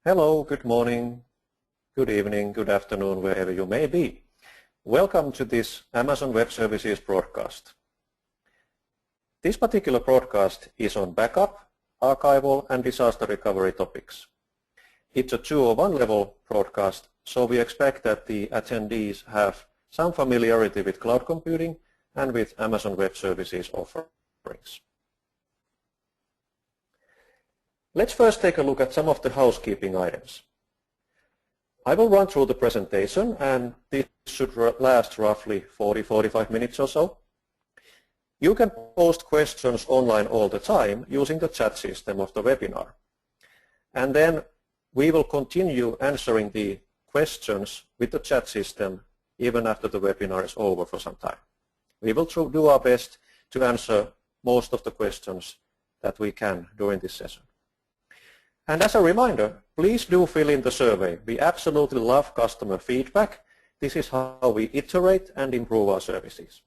Hello, good morning, good evening, good afternoon, wherever you may be. Welcome to this Amazon Web Services broadcast. This particular broadcast is on backup, archival, and disaster recovery topics. It's a 201 level broadcast, so we expect that the attendees have some familiarity with cloud computing and with Amazon Web Services offerings. Let's first take a look at some of the housekeeping items. I will run through the presentation, and this should last roughly 40-45 minutes or so. You can post questions online all the time using the chat system of the webinar. And then we will continue answering the questions with the chat system even after the webinar is over for some time. We will do our best to answer most of the questions that we can during this session. And as a reminder, please do fill in the survey. We absolutely love customer feedback. This is how we iterate and improve our services.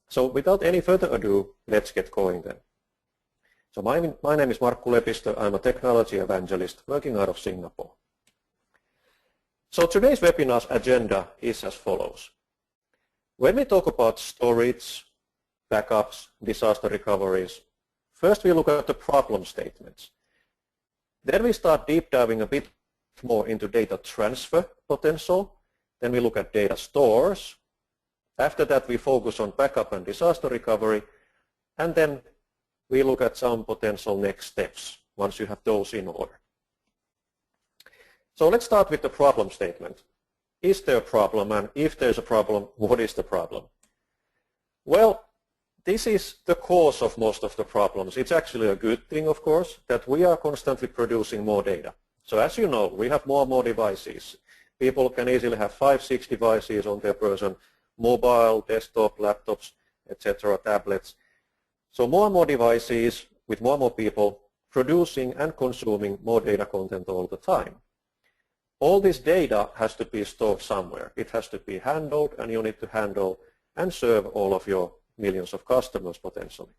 So without any further ado, let's get going then. So my name is Markku Lepistö. I'm a technology evangelist working out of Singapore. So today's webinar's agenda is as follows. When we talk about storage, backups, disaster recoveries, first we look at the problem statements. Then we start deep diving a bit more into data transfer potential. Then we look at data stores. After that, we focus on backup and disaster recovery. And then we look at some potential next steps once you have those in order. So let's start with the problem statement. Is there a problem? And if there's a problem, what is the problem? Well, this is the cause of most of the problems. It's actually a good thing, of course, that we are constantly producing more data. So as you know, we have more and more devices. People can easily have 5-6 devices on their person, mobile, desktop, laptops, etc., tablets. So more and more devices with more and more people producing and consuming more data content all the time. All this data has to be stored somewhere. It has to be handled, and you need to handle and serve all of your millions of customers potentially.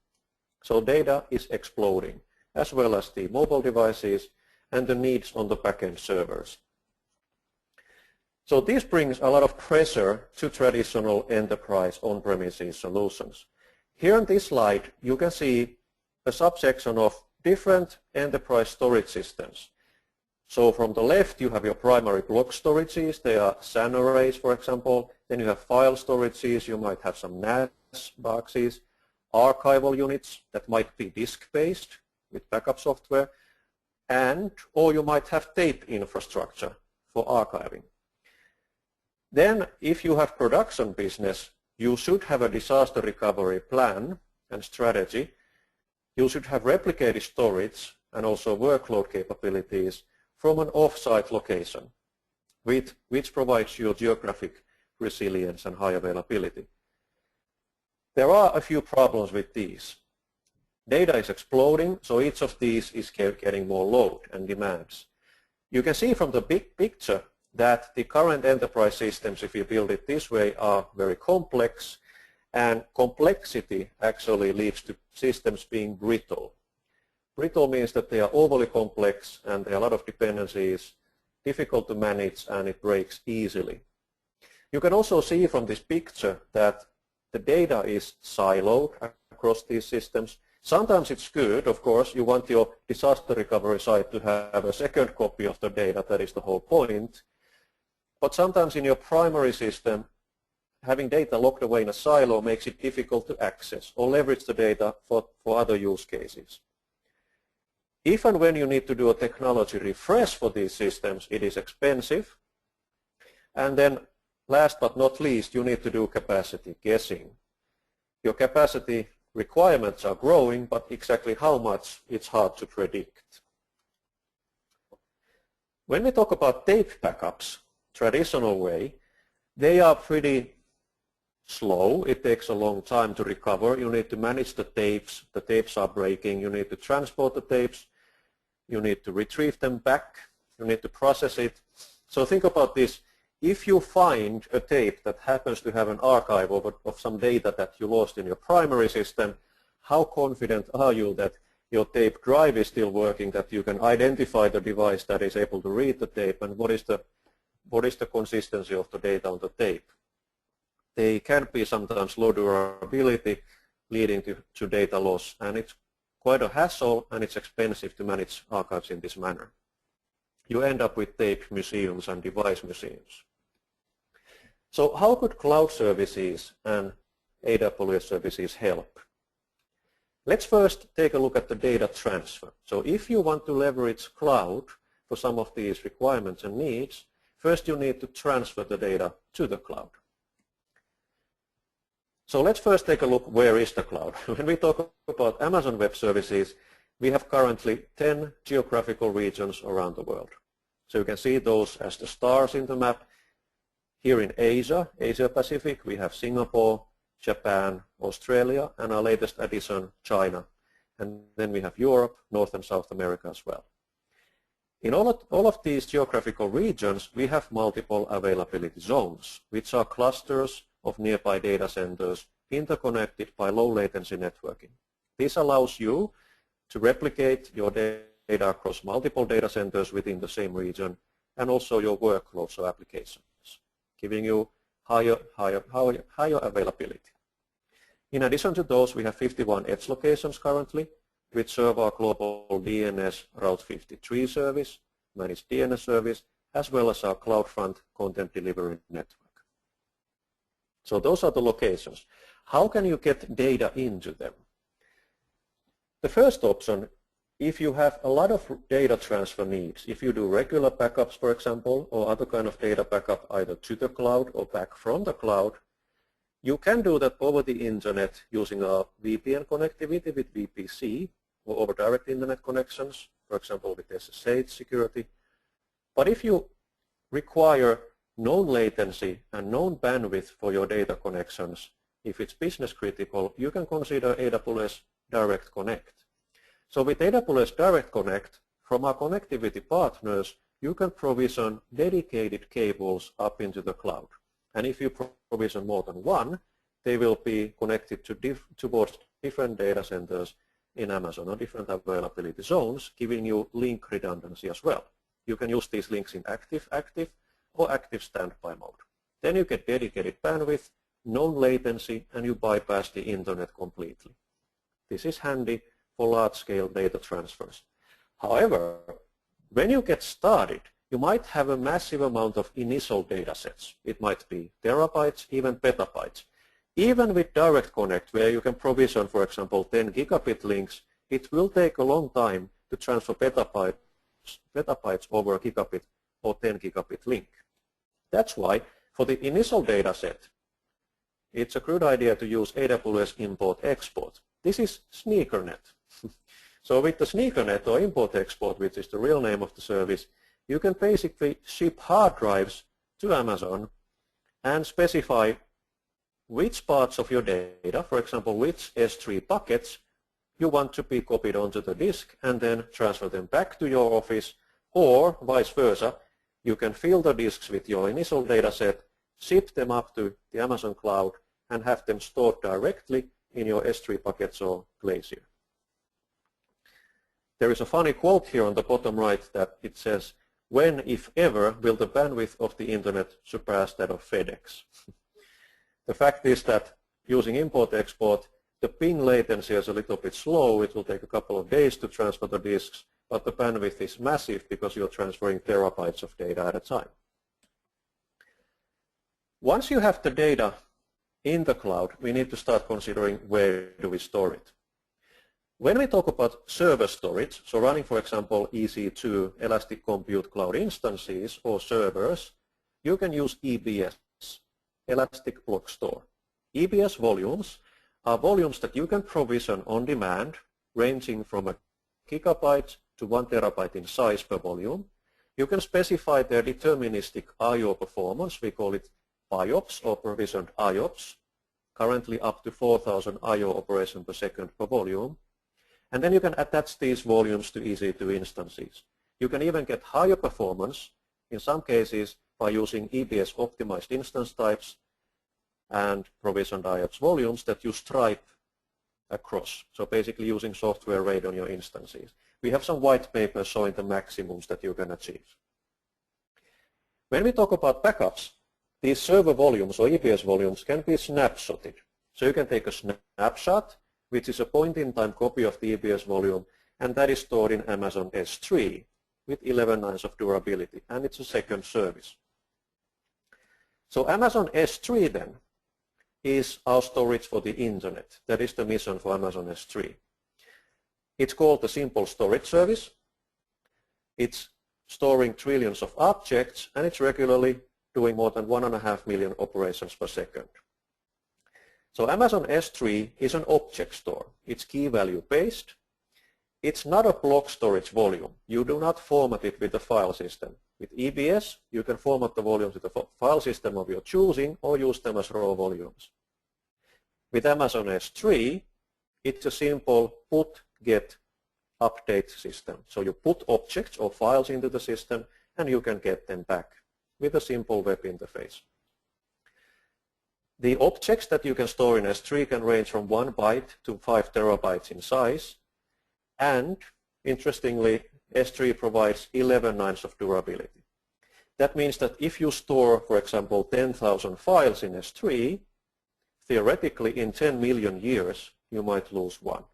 So data is exploding, as well as the mobile devices and the needs on the backend servers. So this brings a lot of pressure to traditional enterprise on-premises solutions. Here on this slide, you can see a subsection of different enterprise storage systems. So from the left, you have your primary block storages. They are SAN arrays, for example. Then you have file storages. You might have some NAS boxes, archival units that might be disk-based with backup software, or you might have tape infrastructure for archiving. Then if you have production business, you should have a disaster recovery plan and strategy. You should have replicated storage and also workload capabilities from an off-site location, which provides you geographic resilience and high availability. There are a few problems with these. Data is exploding, so each of these is getting more load and demands. You can see from the big picture that the current enterprise systems, if you build it this way, are very complex, and complexity actually leads to systems being brittle. Brittle means that they are overly complex and there are a lot of dependencies, difficult to manage, and it breaks easily. You can also see from this picture that the data is siloed across these systems. Sometimes it's good, of course, you want your disaster recovery site to have a second copy of the data, that is the whole point. But sometimes in your primary system, having data locked away in a silo makes it difficult to access or leverage the data for other use cases. If and when you need to do a technology refresh for these systems, it is expensive. And then last but not least, you need to do capacity guessing. Your capacity requirements are growing, but exactly how much, it's hard to predict. When we talk about tape backups, traditional way, they are pretty slow. It takes a long time to recover. You need to manage the tapes. The tapes are breaking. You need to transport the tapes. You need to retrieve them back. You need to process it. So think about this. If you find a tape that happens to have an archive of some data that you lost in your primary system, how confident are you that your tape drive is still working, that you can identify the device that is able to read the tape and what is the consistency of the data on the tape. They can be sometimes low durability, leading to data loss, and it's quite a hassle and it's expensive to manage archives in this manner. You end up with tape museums and device museums. So how could cloud services and AWS services help? Let's first take a look at the data transfer. So if you want to leverage cloud for some of these requirements and needs, first you need to transfer the data to the cloud. So let's first take a look, where is the cloud? When we talk about Amazon Web Services, we have currently 10 geographical regions around the world. So you can see those as the stars in the map. Here in Asia, Asia Pacific, we have Singapore, Japan, Australia, and our latest addition, China. And then we have Europe, North and South America as well. In all of these geographical regions, we have multiple availability zones, which are clusters of nearby data centers interconnected by low latency networking. This allows you to replicate your data across multiple data centers within the same region, and also your workloads or applications, giving you higher availability. In addition to those, we have 51 edge locations currently, which serve our global DNS Route 53 service, managed DNS service, as well as our CloudFront content delivery network. So those are the locations. How can you get data into them? The first option, if you have a lot of data transfer needs, if you do regular backups, for example, or other kind of data backup either to the cloud or back from the cloud, you can do that over the internet using a VPN connectivity with VPC or over direct internet connections, for example with SSH security. But if you require known latency and known bandwidth for your data connections, if it's business critical, you can consider AWS Direct Connect. So with AWS Direct Connect, from our connectivity partners, you can provision dedicated cables up into the cloud. And if you provision more than one, they will be connected towards different data centers in Amazon or different availability zones, giving you link redundancy as well. You can use these links in active, or active standby mode. Then you get dedicated bandwidth, known latency, and you bypass the internet completely. This is handy for large-scale data transfers. However, when you get started, you might have a massive amount of initial data sets. It might be terabytes, even petabytes. Even with Direct Connect, where you can provision, for example, 10 gigabit links, it will take a long time to transfer petabytes over a gigabit or 10 gigabit link. That's why for the initial data set, it's a good idea to use AWS Import-Export. This is SneakerNet. So with the SneakerNet or Import-Export, which is the real name of the service, you can basically ship hard drives to Amazon and specify which parts of your data, for example, which S3 buckets you want to be copied onto the disk and then transfer them back to your office, or vice versa. You can fill the disks with your initial data set, ship them up to the Amazon cloud, and have them stored directly in your S3 buckets or Glacier. There is a funny quote here on the bottom right that it says, "When, if ever, will the bandwidth of the internet surpass that of FedEx?" The fact is that using import-export, the ping latency is a little bit slow. It will take a couple of days to transfer the disks, but the bandwidth is massive because you're transferring terabytes of data at a time. Once you have the data in the cloud, we need to start considering where do we store it. When we talk about server storage, so running, for example, EC2 Elastic Compute Cloud instances or servers, you can use EBS, Elastic Block Store. EBS volumes are volumes that you can provision on demand, ranging from a gigabyte to 1 terabyte in size per volume. You can specify their deterministic I/O performance. We call it IOPS or provisioned IOPS, currently up to 4,000 I/O operations per second per volume. And then you can attach these volumes to EC2 instances. You can even get higher performance, in some cases, by using EBS optimized instance types and provisioned IOPS volumes that you stripe across. So basically using software RAID on your instances. We have some white papers showing the maximums that you can achieve. When we talk about backups, these server volumes or EBS volumes can be snapshotted. So you can take a snapshot, which is a point-in-time copy of the EBS volume, and that is stored in Amazon S3 with 11 nines of durability, and it's a second service. So Amazon S3 then is our storage for the internet. That is the mission for Amazon S3. It's called the Simple Storage Service. It's storing trillions of objects, and it's regularly doing more than 1.5 million operations per second. So Amazon S3 is an object store. It's key value based. It's not a block storage volume. You do not format it with the file system. With EBS, you can format the volumes with the file system of your choosing or use them as raw volumes. With Amazon S3, it's a simple put, get, update system. So you put objects or files into the system and you can get them back with a simple web interface. The objects that you can store in S3 can range from 1 byte to 5 terabytes in size. And interestingly, S3 provides 11 nines of durability. That means that if you store, for example, 10,000 files in S3, theoretically in 10 million years, you might lose one.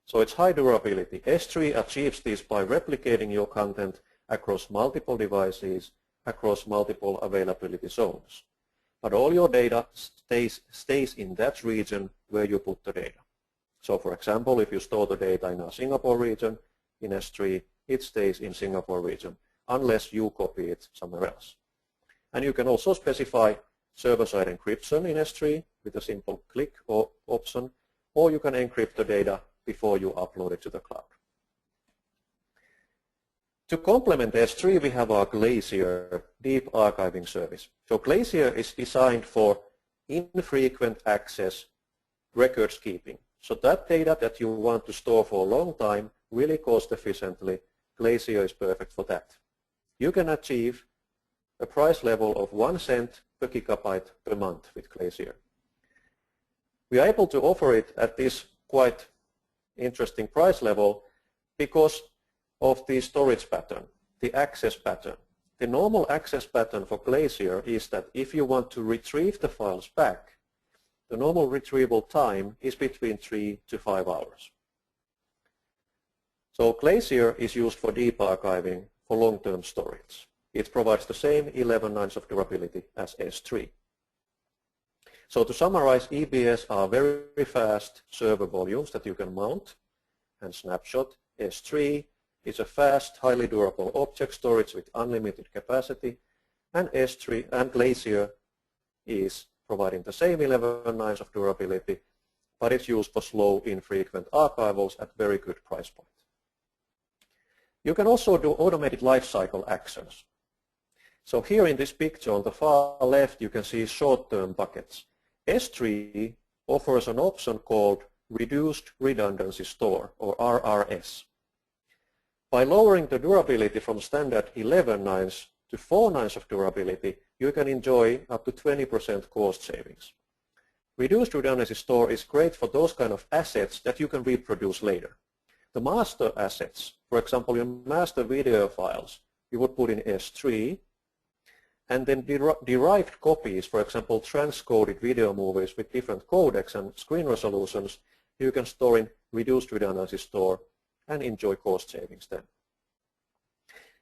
So it's high durability. S3 achieves this by replicating your content across multiple devices, across multiple availability zones. But all your data stays in that region where you put the data. So for example, if you store the data in a Singapore region, in S3, it stays in Singapore region, unless you copy it somewhere else. And you can also specify server-side encryption in S3 with a simple click or option, or you can encrypt the data before you upload it to the cloud. To complement S3, we have our Glacier deep archiving service. So Glacier is designed for infrequent access records keeping. So that data that you want to store for a long time, really cost efficiently, Glacier is perfect for that. You can achieve a price level of 1 cent per gigabyte per month with Glacier. We are able to offer it at this quite interesting price level because of the storage pattern, the access pattern. The normal access pattern for Glacier is that if you want to retrieve the files back, the normal retrieval time is between 3 to 5 hours. So Glacier is used for deep archiving for long-term storage. It provides the same 11 nines of durability as S3. So to summarize, EBS are very fast server volumes that you can mount and snapshot. S3 is a fast, highly durable object storage with unlimited capacity, and S3 and Glacier is providing the same 11 nines of durability, but it's used for slow, infrequent archivals at very good price point. You can also do automated lifecycle actions. So here in this picture on the far left, you can see short-term buckets. S3 offers an option called Reduced Redundancy Store, or RRS. By lowering the durability from standard 11 nines to 4 nines of durability, you can enjoy up to 20% cost savings. Reduced Redundancy Store is great for those kind of assets that you can reproduce later. The master assets, for example, your master video files, you would put in S3, and then derived copies, for example, transcoded video movies with different codecs and screen resolutions, you can store in Reduced Redundancy Store and enjoy cost savings then.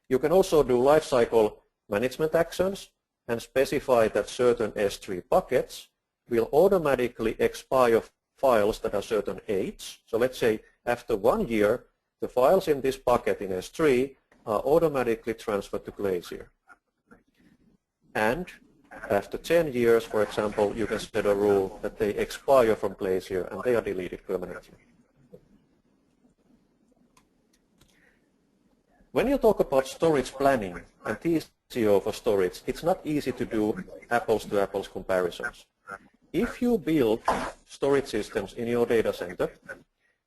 You can also do lifecycle management actions and specify that certain S3 buckets will automatically expire files that are certain age. So let's say after 1 year, the files in this bucket in S3 are automatically transferred to Glacier. And after 10 years, for example, you can set a rule that they expire from Glacier and they are deleted permanently. When you talk about storage planning and TCO for storage, it's not easy to do apples-to-apples comparisons. If you build storage systems in your data center,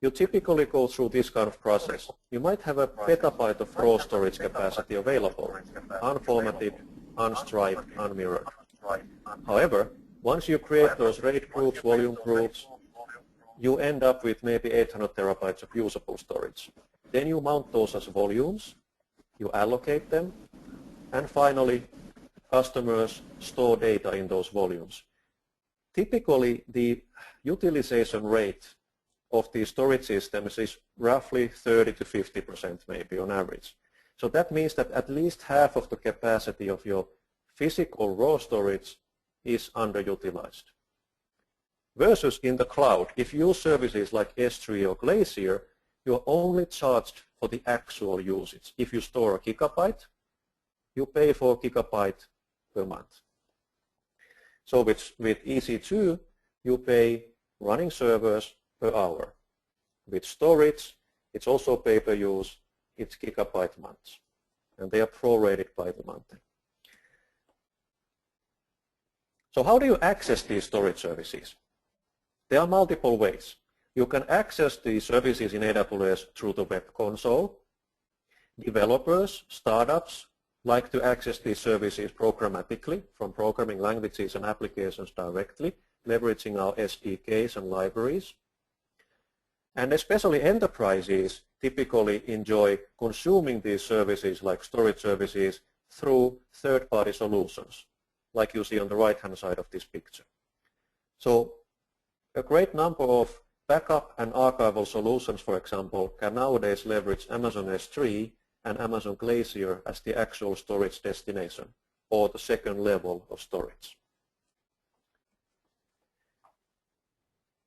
you typically go through this kind of process. You might have a petabyte of raw storage capacity available, unformatted, unstriped, unmirrored. However, once you create those RAID groups, volume groups, you end up with maybe 800 terabytes of usable storage. Then you mount those as volumes, you allocate them, and finally customers store data in those volumes. Typically, the utilization rate of these storage systems is roughly 30 to 50% maybe on average. So that means that at least half of the capacity of your physical raw storage is underutilized. Versus in the cloud, if you use services like S3 or Glacier, you're only charged for the actual usage. If you store a gigabyte, you pay for a gigabyte per month. So with EC2, you pay running servers per hour. With storage, it's also pay per use, it's gigabyte months. And they are prorated by the month. So how do you access these storage services? There are multiple ways. You can access the services in AWS through the web console. Developers, startups like to access these services programmatically from programming languages and applications directly, leveraging our SDKs and libraries. And especially enterprises typically enjoy consuming these services like storage services through third-party solutions, like you see on the right-hand side of this picture. So a great number of backup and archival solutions, for example, can nowadays leverage Amazon S3 and Amazon Glacier as the actual storage destination or the second level of storage.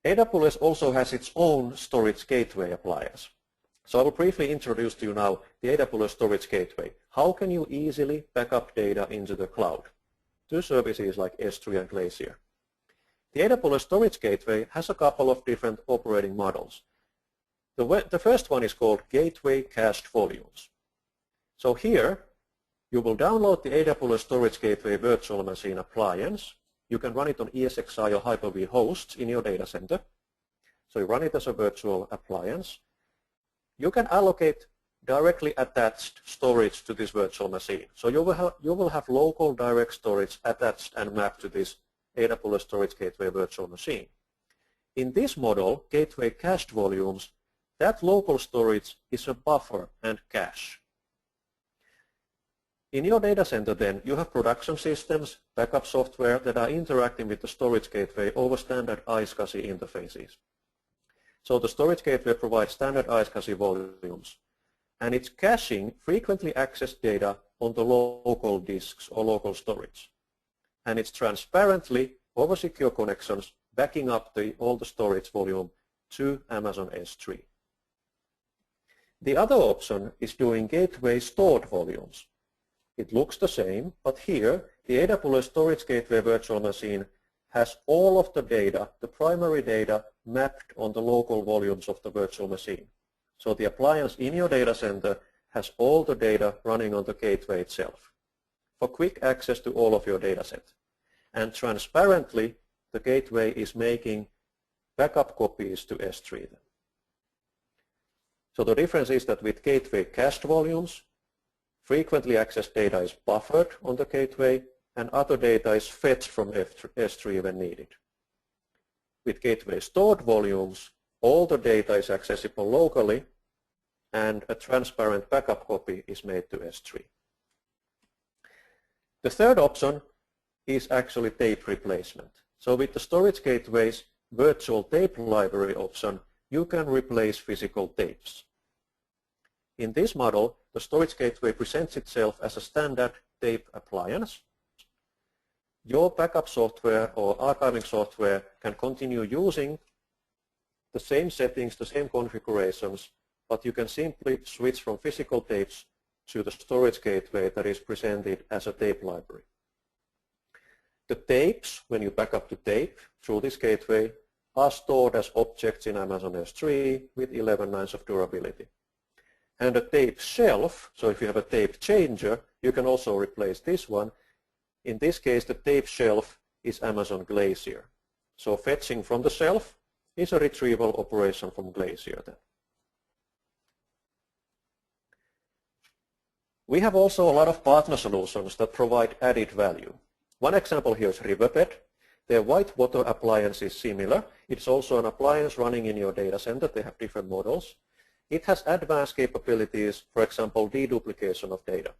AWS also has its own storage gateway appliance. So I will briefly introduce to you now the AWS Storage Gateway. How can you easily back up data into the cloud to services like S3 and Glacier? The AWS Storage Gateway has a couple of different operating models. The first one is called Gateway Cached Volumes. So here, you will download the AWS Storage Gateway Virtual Machine appliance. You can run it on ESXi or Hyper-V hosts in your data center. So you run it as a virtual appliance. You can allocate directly attached storage to this virtual machine. So you will have local direct storage attached and mapped to this AWS Storage Gateway virtual machine. In this model, Gateway Cached Volumes, that local storage is a buffer and cache. In your data center then, you have production systems, backup software that are interacting with the storage gateway over standard iSCSI interfaces. So the storage gateway provides standard iSCSI volumes, and it's caching frequently accessed data on the local disks or local storage. And it's transparently, over secure connections, backing up all the storage volume to Amazon S3. The other option is doing gateway stored volumes. It looks the same, but here the AWS Storage Gateway Virtual Machine has all of the data, the primary data, mapped on the local volumes of the virtual machine. So the appliance in your data center has all the data running on the gateway itself for quick access to all of your data set. And transparently, the gateway is making backup copies to S3. So the difference is that with gateway cached volumes, frequently accessed data is buffered on the gateway and other data is fetched from S3 when needed. With gateway stored volumes, all the data is accessible locally and a transparent backup copy is made to S3. The third option is actually tape replacement. So with the storage gateway's virtual tape library option, you can replace physical tapes. In this model, the storage gateway presents itself as a standard tape appliance. Your backup software or archiving software can continue using the same settings, the same configurations, but you can simply switch from physical tapes to the storage gateway that is presented as a tape library. The tapes, when you back up to tape through this gateway, are stored as objects in Amazon S3 with 11 nines of durability. And a tape shelf, so if you have a tape changer, you can also replace this one. In this case, the tape shelf is Amazon Glacier. So fetching from the shelf is a retrieval operation from Glacier then. We have also a lot of partner solutions that provide added value. One example here is Riverbed. Their white water appliance is similar. It's also an appliance running in your data center. They have different models. It has advanced capabilities, for example, deduplication of data.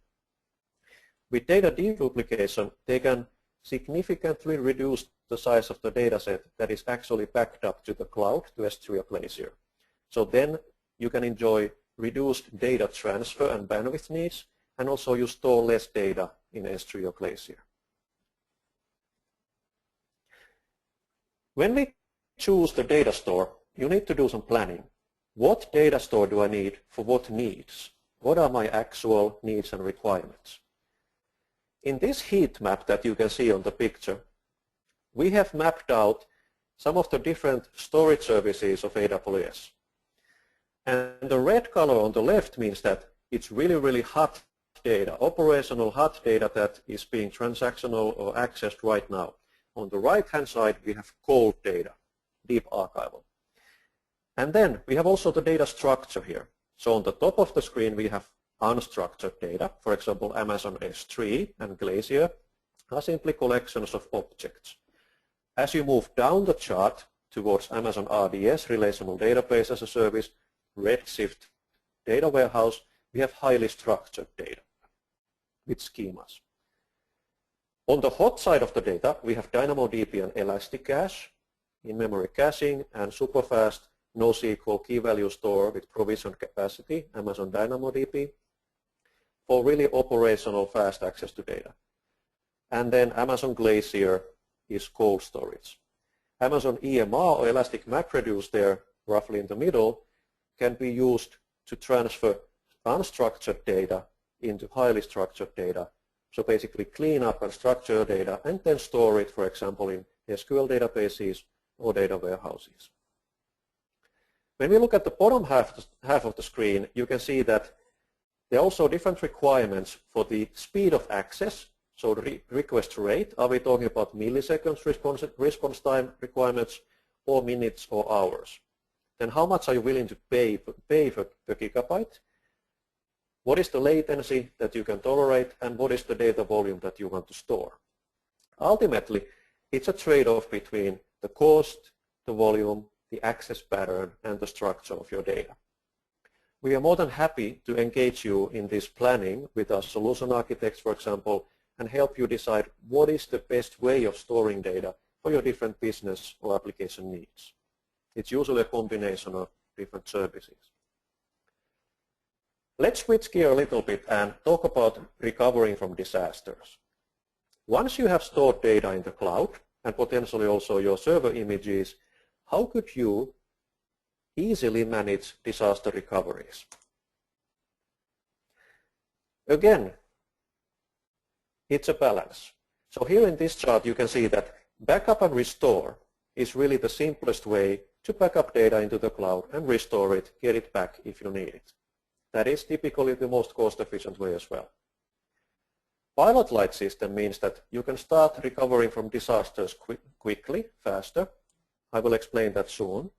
With data deduplication, they can significantly reduce the size of the data set that is actually backed up to the cloud, to S3 or Glacier. So then you can enjoy reduced data transfer and bandwidth needs, and also you store less data in S3 or Glacier. When we choose the data store, you need to do some planning. What data store do I need for what needs? What are my actual needs and requirements? In this heat map that you can see on the picture, we have mapped out some of the different storage services of AWS. And the red color on the left means that it's really, really hot data, operational hot data that is being transactional or accessed right now. On the right-hand side, we have cold data, deep archival. And then we have also the data structure here. So on the top of the screen, we have unstructured data. For example, Amazon S3 and Glacier are simply collections of objects. As you move down the chart towards Amazon RDS, Relational Database as a Service, Redshift Data Warehouse, we have highly structured data with schemas. On the hot side of the data, we have DynamoDB and ElastiCache, in-memory caching, and superfast NoSQL key value store with provisioned capacity, Amazon DynamoDB, for really operational fast access to data. And then Amazon Glacier is cold storage. Amazon EMR or Elastic MapReduce there, roughly in the middle, can be used to transfer unstructured data into highly structured data. So basically clean up and structure data and then store it, for example, in SQL databases or data warehouses. When we look at the bottom half of the screen, you can see that there are also different requirements for the speed of access. So the request rate, are we talking about milliseconds response time requirements or minutes or hours? Then how much are you willing to pay per gigabyte? What is the latency that you can tolerate, and what is the data volume that you want to store? Ultimately, it's a trade-off between the cost, the volume, the access pattern, and the structure of your data. We are more than happy to engage you in this planning with our solution architects, for example, and help you decide what is the best way of storing data for your different business or application needs. It's usually a combination of different services. Let's switch gear a little bit and talk about recovering from disasters. Once you have stored data in the cloud, and potentially also your server images, how could you easily manage disaster recoveries? Again, it's a balance. So here in this chart you can see that backup and restore is really the simplest way to back up data into the cloud and restore it, get it back if you need it. That is typically the most cost-efficient way as well. Pilot light system means that you can start recovering from disasters quickly, faster. I will explain that soon.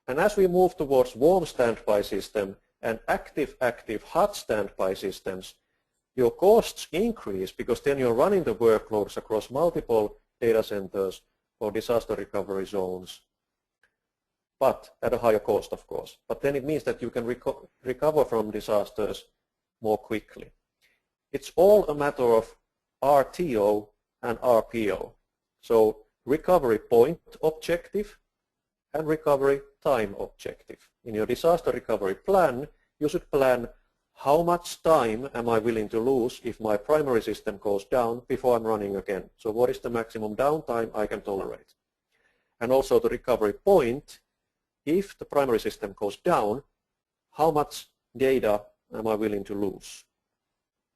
And as we move towards warm standby system and active hot standby systems, your costs increase because then you're running the workloads across multiple data centers or disaster recovery zones, but at a higher cost, of course. But then it means that you can recover from disasters more quickly. It's all a matter of RTO and RPO. So recovery point objective and recovery time objective. In your disaster recovery plan, you should plan how much time am I willing to lose if my primary system goes down before I'm running again. So what is the maximum downtime I can tolerate? And also the recovery point, if the primary system goes down, how much data am I willing to lose?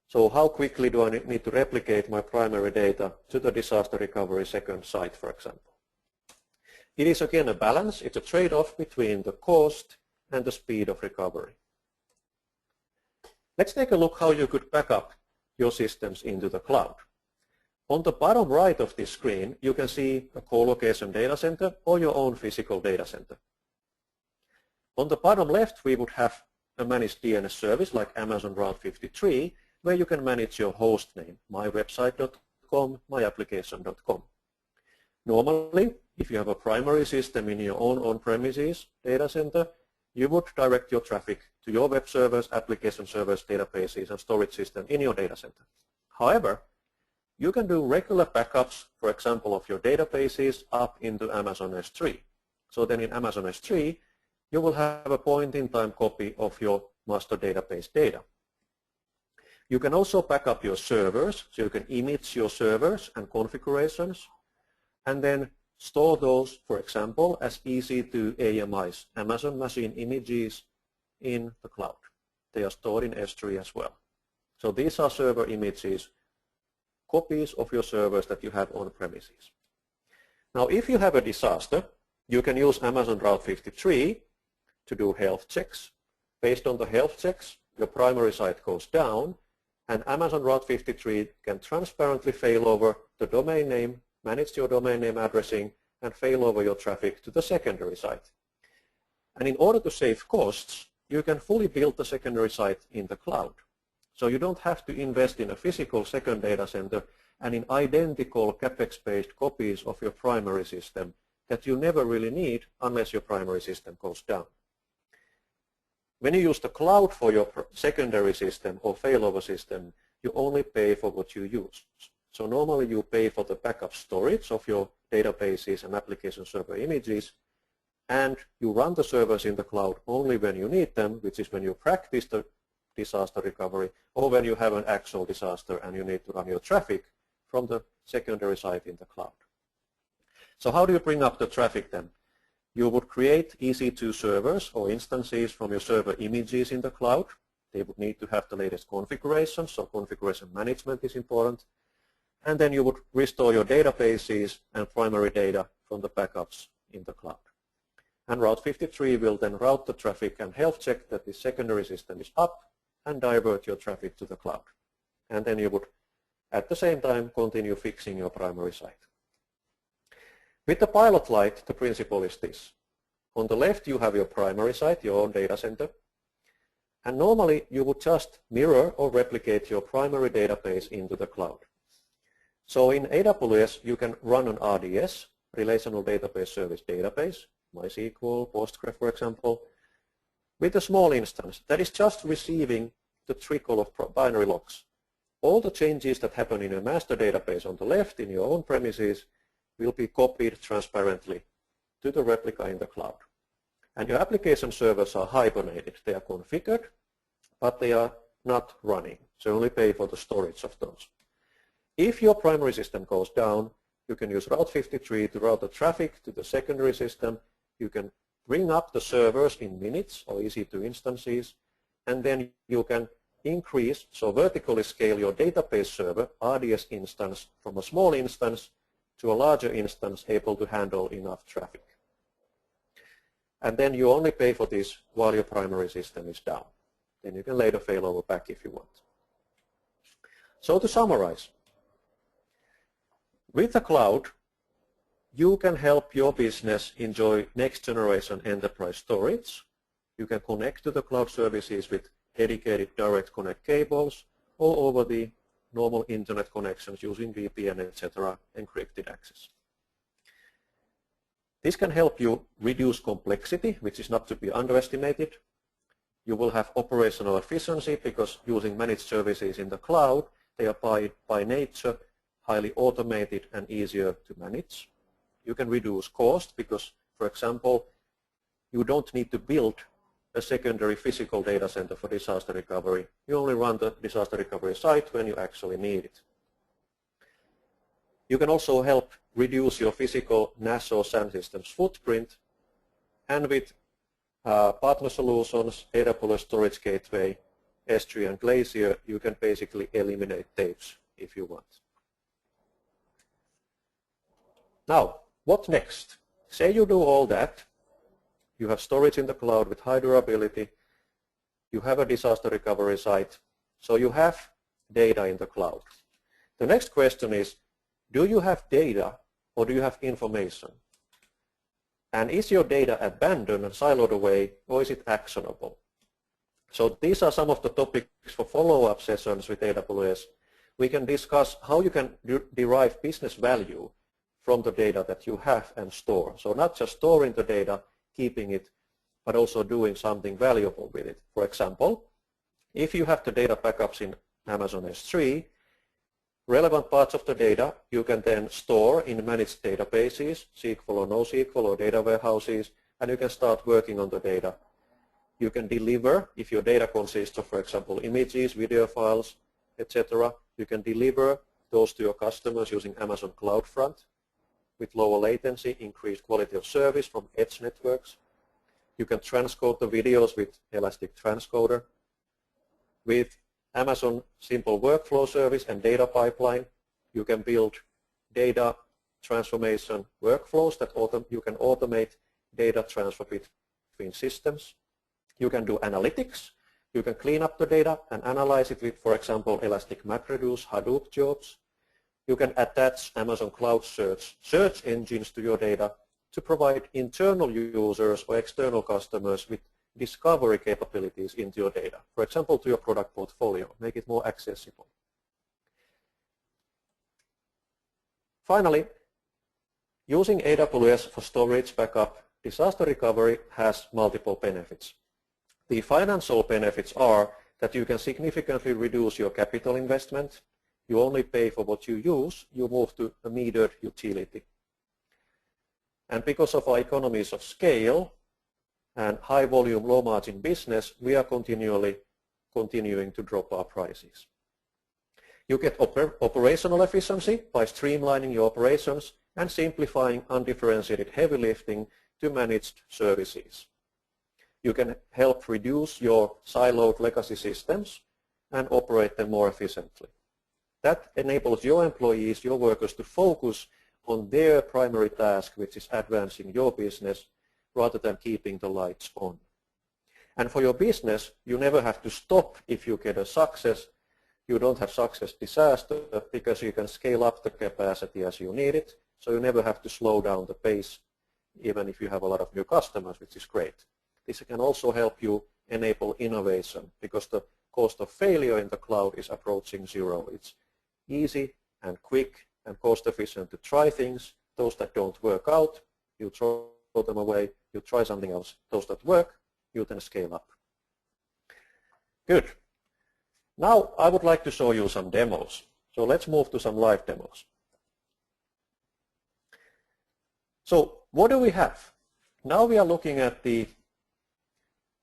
So how quickly do I need to replicate my primary data to the disaster recovery second site, for example? It is again a balance. It's a trade-off between the cost and the speed of recovery. Let's take a look how you could back up your systems into the cloud. On the bottom right of this screen, you can see a co-location data center or your own physical data center. On the bottom left, we would have a managed DNS service like Amazon Route 53, where you can manage your host name, mywebsite.com, myapplication.com. Normally, if you have a primary system in your own on-premises data center, you would direct your traffic to your web servers, application servers, databases, and storage system in your data center. However, you can do regular backups, for example, of your databases up into Amazon S3. So then in Amazon S3, you will have a point-in-time copy of your master database data. You can also back up your servers, so you can image your servers and configurations, and then store those, for example, as EC2 AMIs, Amazon Machine Images, in the cloud. They are stored in S3 as well. So these are server images, copies of your servers that you have on premises. Now, if you have a disaster, you can use Amazon Route 53 to do health checks. Based on the health checks, your primary site goes down, and Amazon Route 53 can transparently fail over the domain name, manage your domain name addressing, and fail over your traffic to the secondary site. And in order to save costs, you can fully build the secondary site in the cloud. So you don't have to invest in a physical second data center and in identical CapEx-based copies of your primary system that you never really need unless your primary system goes down. When you use the cloud for your secondary system or failover system, you only pay for what you use. So normally you pay for the backup storage of your databases and application server images, and you run the servers in the cloud only when you need them, which is when you practice the disaster recovery, or when you have an actual disaster and you need to run your traffic from the secondary site in the cloud. So how do you bring up the traffic then? You would create EC2 servers or instances from your server images in the cloud. They would need to have the latest configuration, so configuration management is important. And then you would restore your databases and primary data from the backups in the cloud. And Route 53 will then route the traffic and health check that the secondary system is up and divert your traffic to the cloud. And then you would, at the same time, continue fixing your primary site. With the Pilot Lite, the principle is this. On the left, you have your primary site, your own data center. And normally, you would just mirror or replicate your primary database into the cloud. So in AWS, you can run an RDS, Relational Database Service database, MySQL, Postgres, for example, with a small instance that is just receiving the trickle of binary logs. All the changes that happen in a master database on the left in your own premises will be copied transparently to the replica in the cloud. And your application servers are hibernated. They are configured, but they are not running. So you only pay for the storage of those. If your primary system goes down, you can use Route 53 to route the traffic to the secondary system. You can bring up the servers in minutes or EC2 instances, and then you can increase, so vertically scale your database server, RDS instance, from a small instance to a larger instance able to handle enough traffic. And then you only pay for this while your primary system is down. Then you can later fail over back if you want. So to summarize, with the cloud, you can help your business enjoy next generation enterprise storage. You can connect to the cloud services with dedicated direct connect cables or over the normal internet connections using VPN, etc., encrypted access. This can help you reduce complexity, which is not to be underestimated. You will have operational efficiency because using managed services in the cloud, they are by nature highly automated and easier to manage. You can reduce cost because, for example, you don't need to build a secondary physical data center for disaster recovery. You only run the disaster recovery site when you actually need it. You can also help reduce your physical NAS or SAN systems footprint, and with partner solutions, AWS Storage Gateway, S3 and Glacier, you can basically eliminate tapes if you want. Now, what next? Say you do all that. You have storage in the cloud with high durability. You have a disaster recovery site. So you have data in the cloud. The next question is, do you have data or do you have information? And is your data abandoned and siloed away, or is it actionable? So these are some of the topics for follow-up sessions with AWS. We can discuss how you can derive business value from the data that you have and store. So not just storing the data, keeping it, but also doing something valuable with it. For example, if you have the data backups in Amazon S3, relevant parts of the data you can then store in managed databases, SQL or NoSQL or data warehouses, and you can start working on the data. You can deliver, if your data consists of, for example, images, video files, etc., you can deliver those to your customers using Amazon CloudFront with lower latency, increased quality of service from edge networks. You can transcode the videos with Elastic Transcoder. With Amazon Simple Workflow Service and Data Pipeline, you can build data transformation workflows that you can automate data transfer between systems. You can do analytics. You can clean up the data and analyze it with, for example, Elastic MapReduce Hadoop jobs. You can attach Amazon Cloud search engines to your data to provide internal users or external customers with discovery capabilities into your data, for example, to your product portfolio, make it more accessible. Finally, using AWS for storage backup, disaster recovery has multiple benefits. The financial benefits are that you can significantly reduce your capital investment. You only pay for what you use. You move to a metered utility. And because of our economies of scale and high volume, low margin business, we are continuing to drop our prices. You get operational efficiency by streamlining your operations and simplifying undifferentiated heavy lifting to managed services. You can help reduce your siloed legacy systems and operate them more efficiently. That enables your employees, your workers, to focus on their primary task, which is advancing your business, rather than keeping the lights on. And for your business, you never have to stop if you get a success. You don't have success disaster because you can scale up the capacity as you need it. So you never have to slow down the pace, even if you have a lot of new customers, which is great. This can also help you enable innovation because the cost of failure in the cloud is approaching zero. It's easy and quick and cost efficient to try things. Those that don't work out, you throw them away, you try something else. Those that work, you then scale up. Good. Now I would like to show you some demos. So let's move to some live demos. So what do we have? Now we are looking at the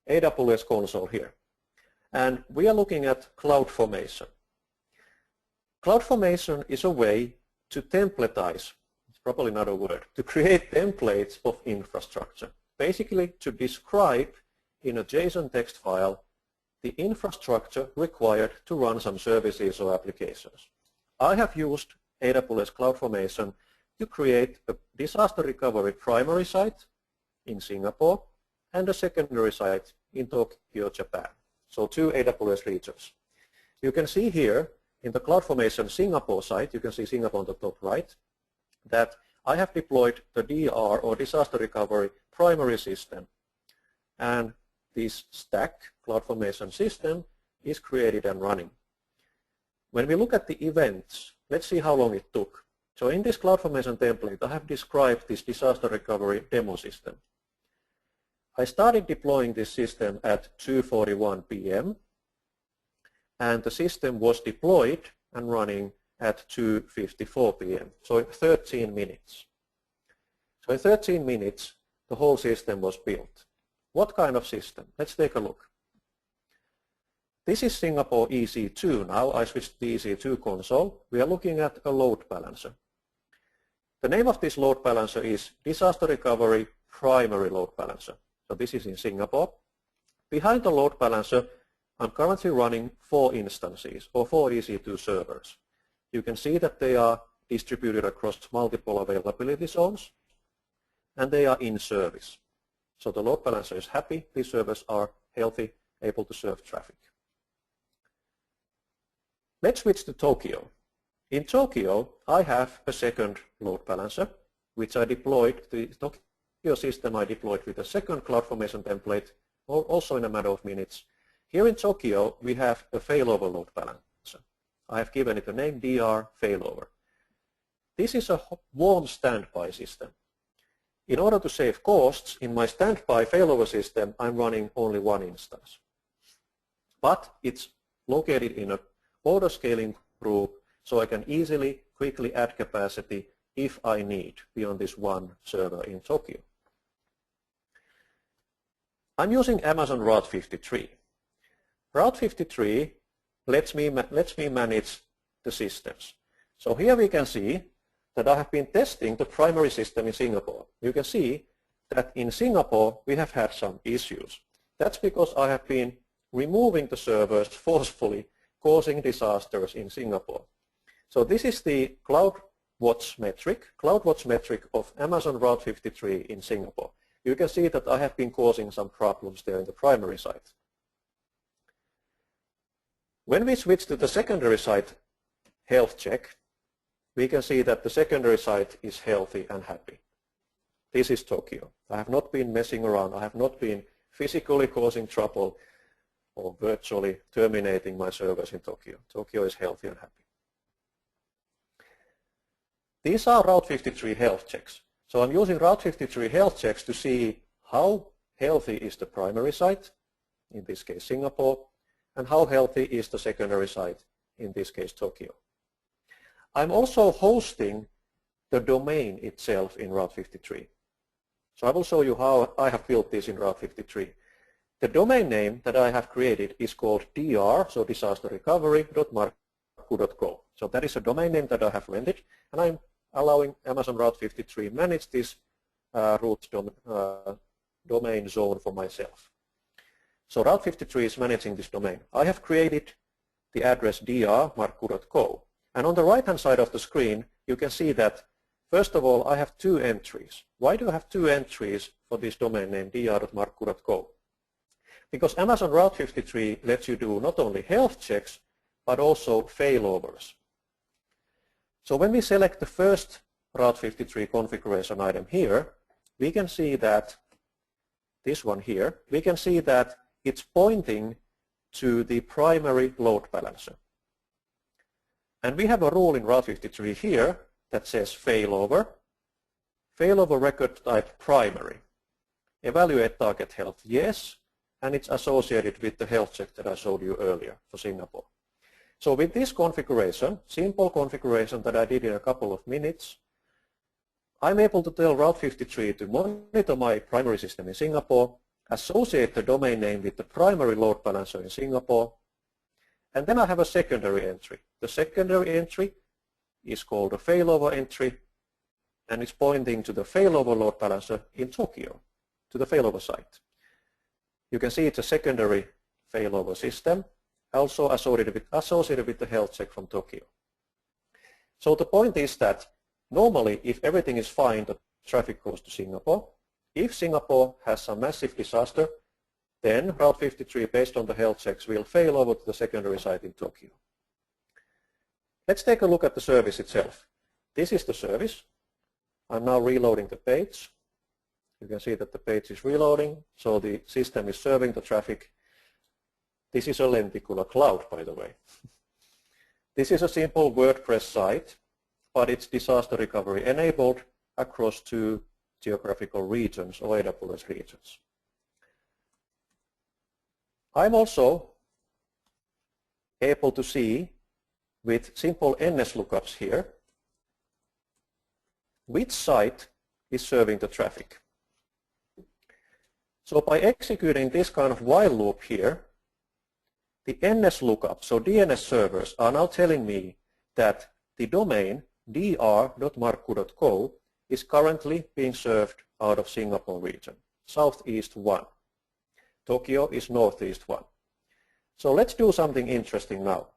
AWS console here. And we are looking at CloudFormation. CloudFormation is a way to templatize, it's probably not a word, to create templates of infrastructure. Basically to describe in a JSON text file the infrastructure required to run some services or applications. I have used AWS CloudFormation to create a disaster recovery primary site in Singapore and a secondary site in Tokyo, Japan. So 2 AWS regions. You can see here in the CloudFormation Singapore site, you can see Singapore on the top right, that I have deployed the DR or disaster recovery primary system. And this stack CloudFormation system is created and running. When we look at the events, let's see how long it took. So in this CloudFormation template, I have described this disaster recovery demo system. I started deploying this system at 2:41 p.m. and the system was deployed and running at 2:54 p.m. So in 13 minutes. So in 13 minutes, the whole system was built. What kind of system? Let's take a look. This is Singapore EC2 now. I switched the EC2 console. We are looking at a load balancer. The name of this load balancer is Disaster Recovery Primary Load Balancer. So this is in Singapore. Behind the load balancer, I'm currently running 4 instances or 4 EC2 servers. You can see that they are distributed across multiple availability zones and they are in service. So the load balancer is happy, these servers are healthy, able to serve traffic. Let's switch to Tokyo. In Tokyo, I have a second load balancer, which I deployed, the Tokyo system I deployed with a second CloudFormation template, also in a matter of minutes. Here in Tokyo, we have a failover load balancer. I have given it a name, DR failover. this is a warm standby system. In order to save costs, in my standby failover system, I'm running only one instance. But it's located in a auto-scaling group, so I can easily, quickly add capacity if I need beyond this one server in Tokyo. I'm using Amazon Route 53. Route 53 lets me manage the systems. So here we can see that I have been testing the primary system in Singapore. You can see that in Singapore we have had some issues. That's because I have been removing the servers forcefully, causing disasters in Singapore. So this is the CloudWatch metric of Amazon Route 53 in Singapore. You can see that I have been causing some problems there in the primary site. When we switch to the secondary site health check, we can see that the secondary site is healthy and happy. This is Tokyo. I have not been messing around. I have not been physically causing trouble or virtually terminating my servers in Tokyo. Tokyo is healthy and happy. These are Route 53 health checks. So I'm using Route 53 health checks to see how healthy is the primary site, in this case Singapore, and how healthy is the secondary site, in this case Tokyo. I'm also hosting the domain itself in Route 53. So I will show you how I have built this in Route 53. The domain name that I have created is called dr, so disasterrecovery.markku.co. So that is a domain name that I have rented, and I'm allowing Amazon Route 53 manage this domain zone for myself. So Route 53 is managing this domain. I have created the address dr.markku.co. And on the right-hand side of the screen, you can see that, first of all, I have two entries. Why do I have two entries for this domain name dr.markku.co? Because Amazon Route 53 lets you do not only health checks, but also failovers. So when we select the first Route 53 configuration item here, we can see that, this one here, we can see that it's pointing to the primary load balancer. And we have a rule in Route 53 here that says failover record type primary. Evaluate target health, yes, and it's associated with the health check that I showed you earlier for Singapore. So with this configuration, simple configuration that I did in a couple of minutes, I'm able to tell Route 53 to monitor my primary system in Singapore, associate the domain name with the primary load balancer in Singapore, and then I have a secondary entry. The secondary entry is called a failover entry, and it's pointing to the failover load balancer in Tokyo, to the failover site. You can see it's a secondary failover system, also associated with the health check from Tokyo. So the point is that normally, if everything is fine, the traffic goes to Singapore. If Singapore has some massive disaster, then Route 53, based on the health checks, will fail over to the secondary site in Tokyo. Let's take a look at the service itself. This is the service. I'm now reloading the page. You can see that the page is reloading, so the system is serving the traffic. This is a lenticular cloud, by the way. This is a simple WordPress site, but it's disaster recovery enabled across 2 geographical regions or AWS regions. I'm also able to see with simple NS lookups here which site is serving the traffic. So by executing this kind of while loop here, the NS lookup, so DNS servers, are now telling me that the domain dr.markku.co is currently being served out of Singapore region, Southeast 1. Tokyo is Northeast 1. So let's do something interesting now.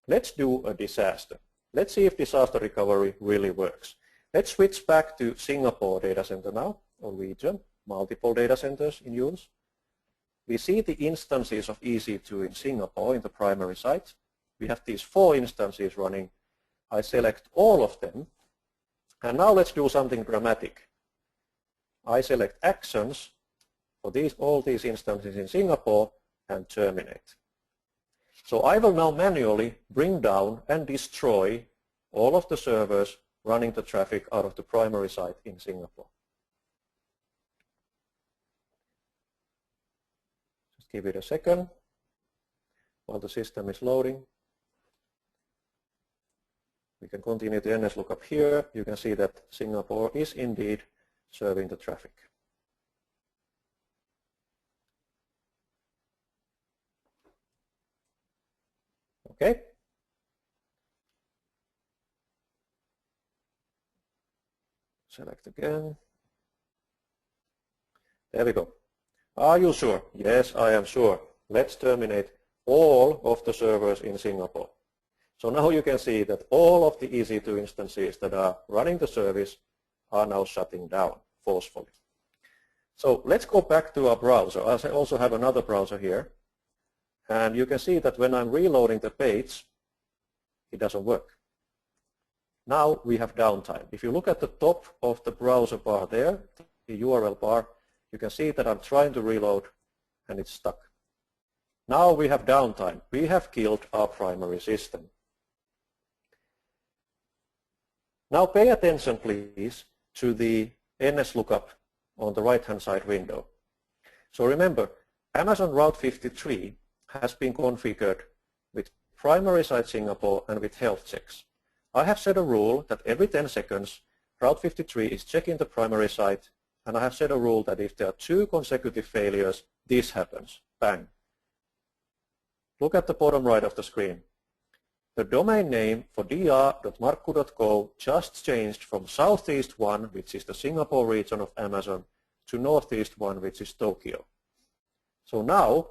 Let's do a disaster. Let's see if disaster recovery really works. Let's switch back to Singapore data center now, or region, multiple data centers in use. We see the instances of EC2 in Singapore in the primary site. We have these 4 instances running. I select all of them. And now let's do something dramatic. I select actions for all these instances in Singapore and terminate. So I will now manually bring down and destroy all of the servers running the traffic out of the primary site in Singapore. Just give it a second while the system is loading. We can continue the NSLOOKUP here. You can see that Singapore is indeed serving the traffic. Okay. Select again. There we go. Are you sure? Yes, I am sure. Let's terminate all of the servers in Singapore. So now you can see that all of the EC2 instances that are running the service are now shutting down forcefully. So let's go back to our browser. I also have another browser here. And you can see that when I'm reloading the page, it doesn't work. Now we have downtime. If you look at the top of the browser bar there, the URL bar, you can see that I'm trying to reload and it's stuck. Now we have downtime. We have killed our primary system. Now pay attention, please, to the NSLOOKUP on the right-hand side window. So remember, Amazon Route 53 has been configured with primary site Singapore and with health checks. I have set a rule that every 10 seconds, Route 53 is checking the primary site, and I have set a rule that if there are 2 consecutive failures, this happens. Bang. Look at the bottom right of the screen. The domain name for dr.markku.co just changed from Southeast 1, which is the Singapore region of Amazon, to Northeast 1, which is Tokyo. So now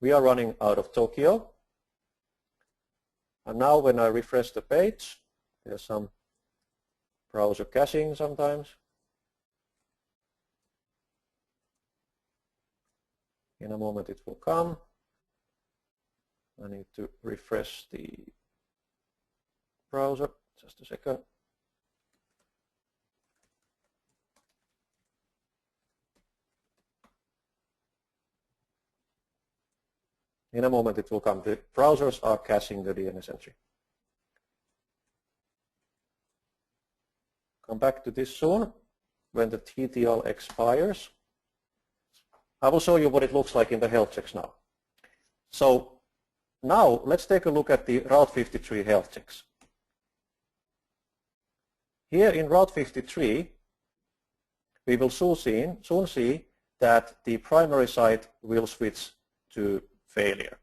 we are running out of Tokyo. And now when I refresh the page, there's some browser caching sometimes. In a moment it will come. I need to refresh the browser, just a second. In a moment it will come. The browsers are caching the DNS entry. Come back to this soon when the TTL expires. I will show you what it looks like in the health checks now. So now let's take a look at the Route 53 health checks. Here in Route 53, we will soon see that the primary site will switch to failure.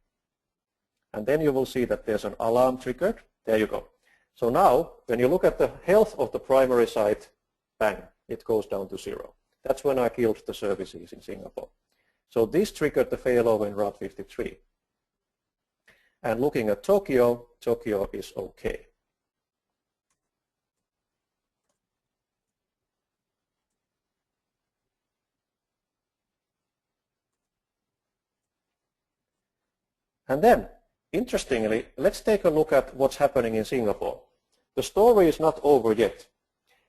And then you will see that there's an alarm triggered. There you go. So now, when you look at the health of the primary site, bang, it goes down to 0. That's when I killed the services in Singapore. So this triggered the failover in Route 53. And looking at Tokyo, Tokyo is okay. And then, interestingly, let's take a look at what's happening in Singapore. The story is not over yet.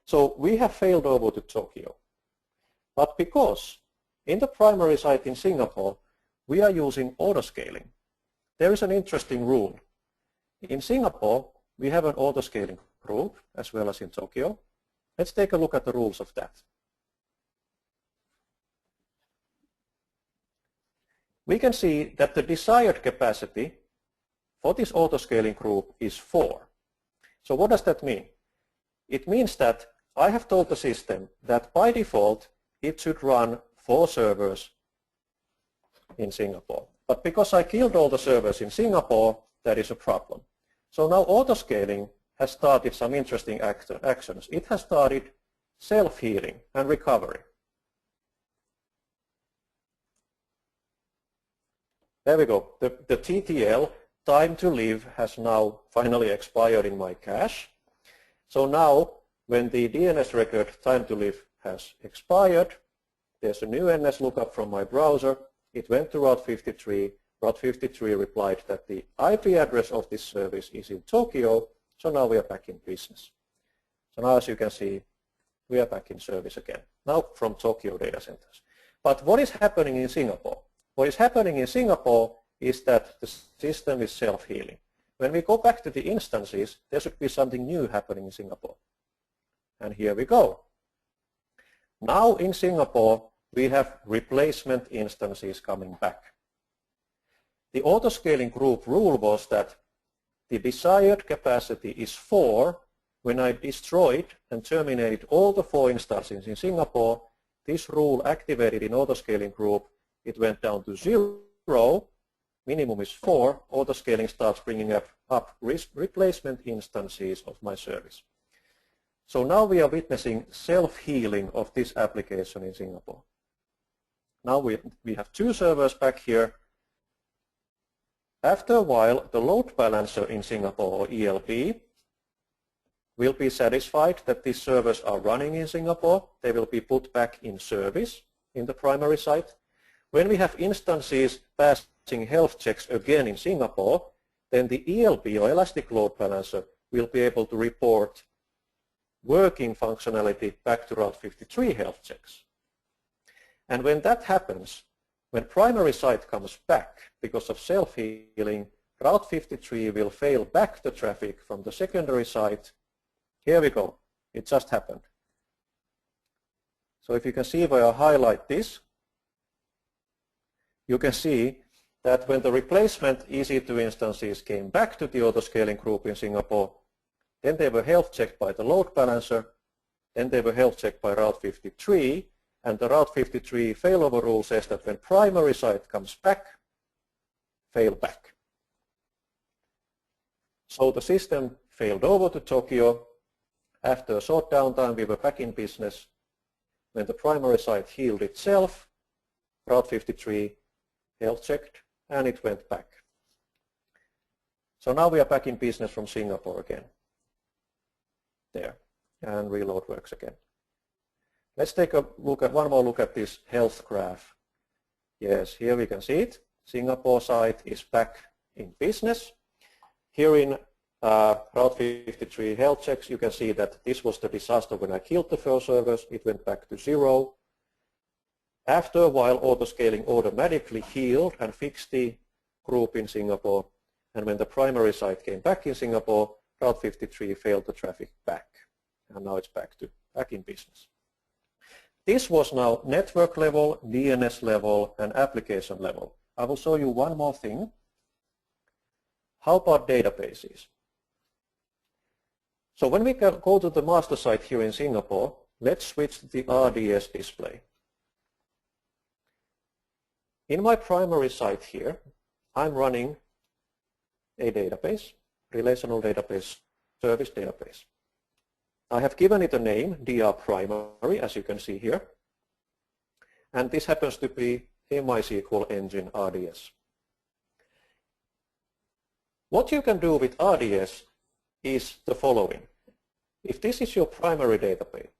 So we have failed over to Tokyo. But because in the primary site in Singapore, we are using autoscaling, there is an interesting rule. In Singapore, we have an autoscaling group, as well as in Tokyo. Let's take a look at the rules of that. We can see that the desired capacity for this autoscaling group is 4. So what does that mean? It means that I have told the system that by default it should run 4 servers in Singapore. But because I killed all the servers in Singapore, that is a problem. So now autoscaling has started some interesting actions. It has started self-healing and recovery. There we go. The TTL, time to live, has now finally expired in my cache. So now, when the DNS record time to live has expired, there's a new NSLOOKUP from my browser. It went to Route 53. Route 53 replied that the IP address of this service is in Tokyo, so now we are back in business. So now, as you can see, we are back in service again, now from Tokyo data centers. But what is happening in Singapore? What is happening in Singapore is that the system is self-healing. When we go back to the instances, there should be something new happening in Singapore. And here we go. Now in Singapore, we have replacement instances coming back. The autoscaling group rule was that the desired capacity is 4 when I destroyed and terminated all the 4 instances in Singapore. This rule activated in autoscaling group. It went down to 0. Minimum is 4. Autoscaling starts bringing up replacement instances of my service. So now we are witnessing self-healing of this application in Singapore. Now we have 2 servers back here. After a while, the load balancer in Singapore, or ELB, will be satisfied that these servers are running in Singapore. They will be put back in service in the primary site. When we have instances passing health checks again in Singapore, then the ELB, or Elastic Load Balancer, will be able to report working functionality back to Route 53 health checks. And when that happens, when primary site comes back because of self-healing, Route 53 will fail back the traffic from the secondary site. Here we go. It just happened. So if you can see if I highlight this, you can see that when the replacement EC2 instances came back to the autoscaling group in Singapore, then they were health checked by the load balancer, then they were health checked by Route 53, and the Route 53 failover rule says that when primary site comes back, fail back. So the system failed over to Tokyo. After a short downtime, we were back in business. When the primary site healed itself, Route 53 health checked, and it went back. So now we are back in business from Singapore again. There, and reload works again. Let's take a look at one more look at this health graph. Yes, here we can see it. Singapore site is back in business. Here in Route 53 health checks, you can see that this was the disaster when I killed the 4 servers. It went back to 0. After a while, autoscaling automatically healed and fixed the group in Singapore. And when the primary site came back in Singapore, Route 53 failed the traffic back. And now it's back in business. This was now network level, DNS level, and application level. I will show you one more thing. How about databases? So when we go to the master site here in Singapore, let's switch to the RDS display. In my primary site here, I'm running a database, relational database, service database. I have given it a name, DR primary, as you can see here. And this happens to be a MySQL engine RDS. What you can do with RDS is the following. If this is your primary database,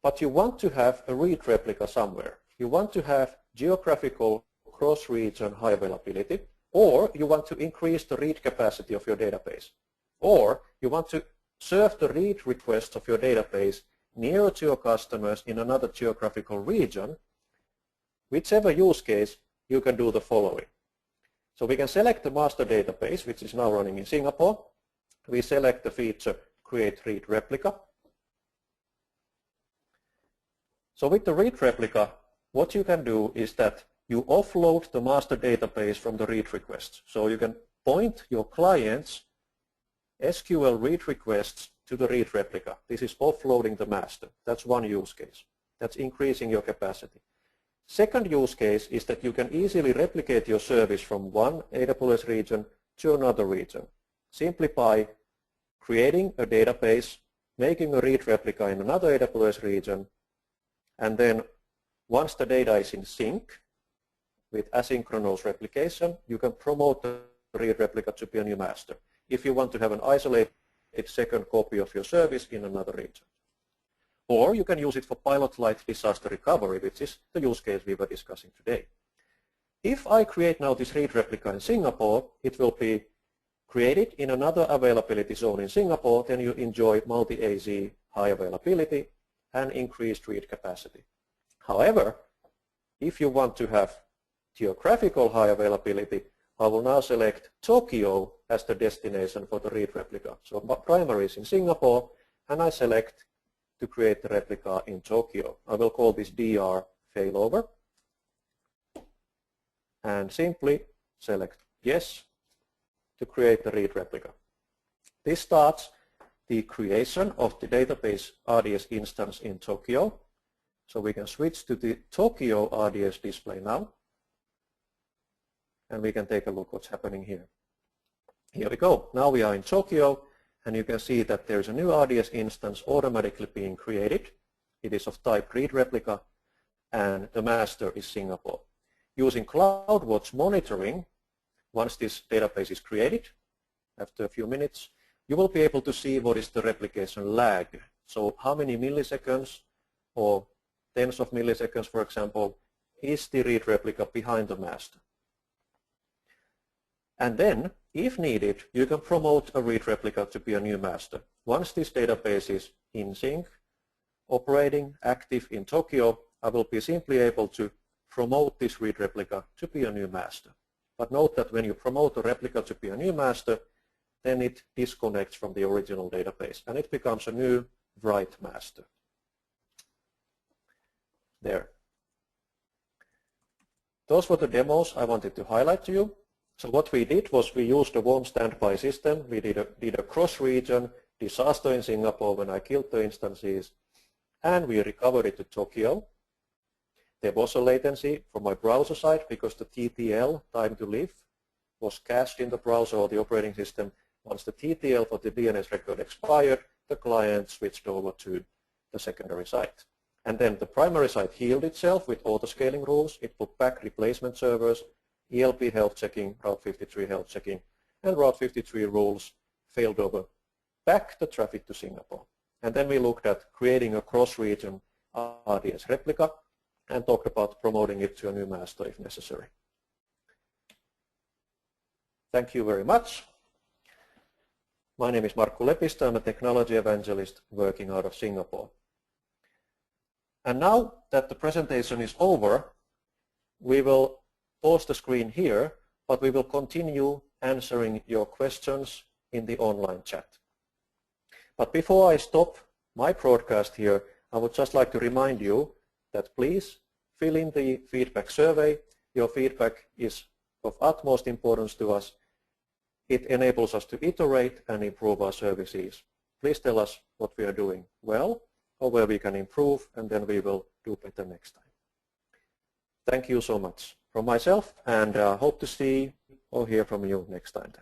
but you want to have a read replica somewhere, you want to have geographical cross-region high availability, or you want to increase the read capacity of your database, or you want to serve the read requests of your database nearer to your customers in another geographical region, whichever use case, you can do the following. So we can select the master database, which is now running in Singapore. We select the feature Create Read Replica. So with the read replica, what you can do is that you offload the master database from the read requests. So you can point your client's SQL read requests to the read replica. This is offloading the master. That's one use case. That's increasing your capacity. Second use case is that you can easily replicate your service from one AWS region to another region, simply by creating a database, making a read replica in another AWS region, and then once the data is in sync with asynchronous replication, you can promote the read replica to be a new master if you want to have an isolated second copy of your service in another region. Or you can use it for pilot-like disaster recovery, which is the use case we were discussing today. If I create now this read replica in Singapore, it will be created in another availability zone in Singapore, then you enjoy multi-AZ high availability and increased read capacity. However, if you want to have geographical high availability, I will now select Tokyo as the destination for the read replica. So primary is in Singapore, and I select to create the replica in Tokyo. I will call this DR failover and simply select yes to create the read replica. This starts the creation of the database RDS instance in Tokyo. So we can switch to the Tokyo RDS display now. And we can take a look what's happening here. Here we go. Now we are in Tokyo, and you can see that there is a new RDS instance automatically being created. It is of type read replica, and the master is Singapore. Using CloudWatch monitoring, once this database is created, after a few minutes, you will be able to see what is the replication lag. So how many milliseconds or tens of milliseconds, for example, is the read replica behind the master. And then, if needed, you can promote a read replica to be a new master. Once this database is in sync, operating, active in Tokyo, I will be simply able to promote this read replica to be a new master. But note that when you promote a replica to be a new master, then it disconnects from the original database and it becomes a new write master. There. Those were the demos I wanted to highlight to you. So what we did was we used a warm standby system. We did a cross-region disaster in Singapore when I killed the instances, and we recovered it to Tokyo. There was a latency from my browser side because the TTL, time to live, was cached in the browser or the operating system. Once the TTL for the DNS record expired, the client switched over to the secondary site. And then the primary site healed itself with auto-scaling rules. It put back replacement servers, ELP health checking, Route 53 health checking, and Route 53 rules failed over back the traffic to Singapore. And then we looked at creating a cross-region RDS replica and talked about promoting it to a new master if necessary. Thank you very much. My name is Markku Lepistö. I'm a technology evangelist working out of Singapore. And now that the presentation is over, we will pause the screen here, but we will continue answering your questions in the online chat. But before I stop my broadcast here, I would just like to remind you that please fill in the feedback survey. Your feedback is of utmost importance to us. It enables us to iterate and improve our services. Please tell us what we are doing well or where we can improve, and then we will do better next time. Thank you so much from myself, and hope to see or hear from you next time.